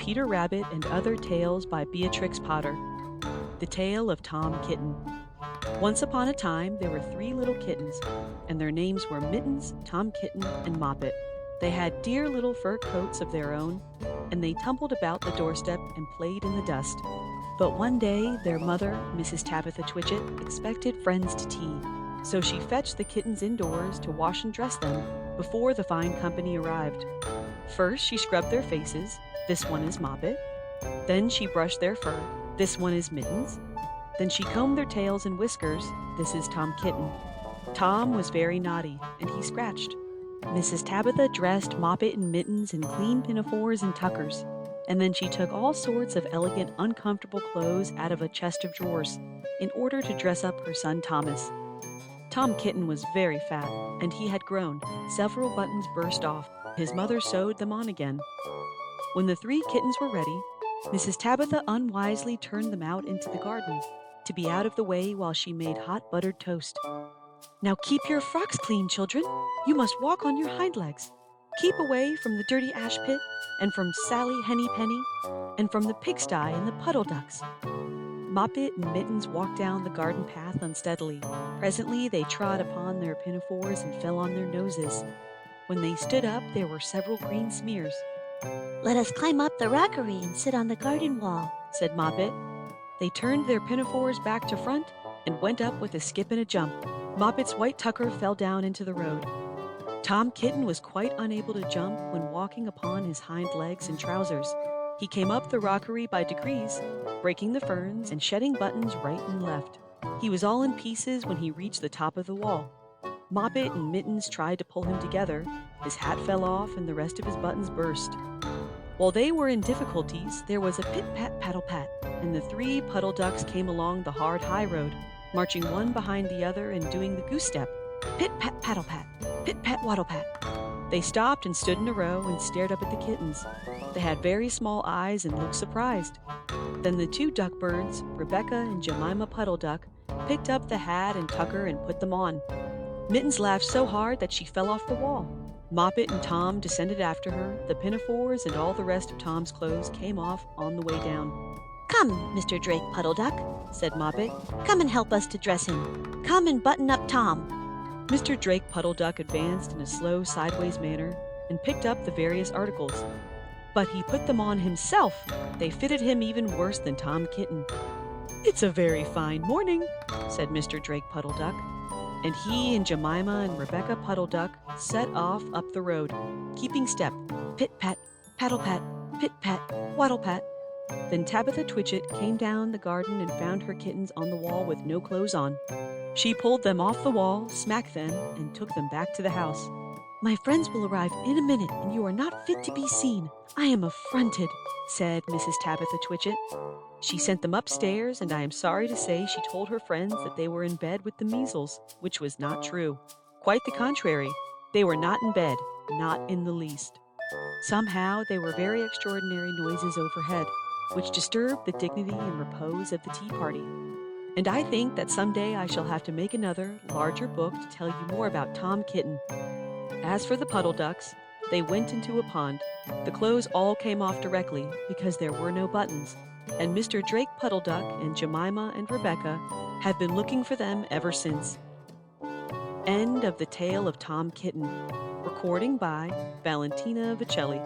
Peter Rabbit and Other Tales by Beatrix Potter. The Tale of Tom Kitten. Once upon a time, there were 3 little kittens, and their names were Mittens, Tom Kitten, and Moppet. They had dear little fur coats of their own, and they tumbled about the doorstep and played in the dust. But one day, their mother, Mrs. Tabitha Twitchit, expected friends to tea, so she fetched the kittens indoors to wash and dress them before the fine company arrived. First, she scrubbed their faces. This one is Moppet. Then she brushed their fur. This one is Mittens. Then she combed their tails and whiskers. This is Tom Kitten. Tom was very naughty, and he scratched. Mrs. Tabitha dressed Moppet and Mittens in clean pinafores and tuckers, and then she took all sorts of elegant, uncomfortable clothes out of a chest of drawers in order to dress up her son Thomas. Tom Kitten was very fat, and he had grown. Several buttons burst off. His mother sewed them on again. When the 3 kittens were ready, Mrs. Tabitha unwisely turned them out into the garden to be out of the way while she made hot buttered toast. "Now keep your frocks clean, children. You must walk on your hind legs. Keep away from the dirty ash pit, and from Sally Henny Penny, and from the pigsty and the puddle ducks." Moppet and Mittens walked down the garden path unsteadily. Presently they trod upon their pinafores and fell on their noses. When they stood up, there were several green smears. "Let us climb up the rockery and sit on the garden wall," said Moppet. They turned their pinafores back to front and went up with a skip and a jump. Moppet's white tucker fell down into the road. Tom Kitten was quite unable to jump when walking upon his hind legs and trousers. He came up the rockery by degrees, breaking the ferns and shedding buttons right and left. He was all in pieces when he reached the top of the wall. Moppet and Mittens tried to pull him together. His hat fell off and the rest of his buttons burst. While they were in difficulties, there was a pit-pat-paddle-pat, and the 3 puddle ducks came along the hard high road, marching one behind the other and doing the goose step. Pit-pat-paddle-pat, pit-pat-waddle-pat. They stopped and stood in a row and stared up at the kittens. They had very small eyes and looked surprised. Then the 2 duck birds, Rebecca and Jemima Puddle Duck, picked up the hat and tucker and put them on. Mittens laughed so hard that she fell off the wall. Moppet and Tom descended after her. The pinafores and all the rest of Tom's clothes came off on the way down. "Come, Mr. Drake Puddle Duck," said Moppet. "Come and help us to dress him. Come and button up Tom." Mr. Drake Puddle Duck advanced in a slow sideways manner and picked up the various articles. But he put them on himself. They fitted him even worse than Tom Kitten. "It's a very fine morning," said Mr. Drake Puddle Duck. And he and Jemima and Rebecca Puddle Duck set off up the road, keeping step, pit-pat, paddle-pat, pit-pat, waddle-pat. Then Tabitha Twitchit came down the garden and found her kittens on the wall with no clothes on. She pulled them off the wall, smacked them, and took them back to the house. "My friends will arrive in a minute, and you are not fit to be seen. I am affronted," said Mrs. Tabitha Twitchit. She sent them upstairs, and I am sorry to say she told her friends that they were in bed with the measles, which was not true. Quite the contrary. They were not in bed, not in the least. Somehow there were very extraordinary noises overhead, which disturbed the dignity and repose of the tea party. And I think that someday I shall have to make another, larger book to tell you more about Tom Kitten. As for the puddle ducks, they went into a pond. The clothes all came off directly because there were no buttons, and Mr. Drake Puddle Duck and Jemima and Rebecca have been looking for them ever since. End of the Tale of Tom Kitten. Recording by Valentina Vicelli.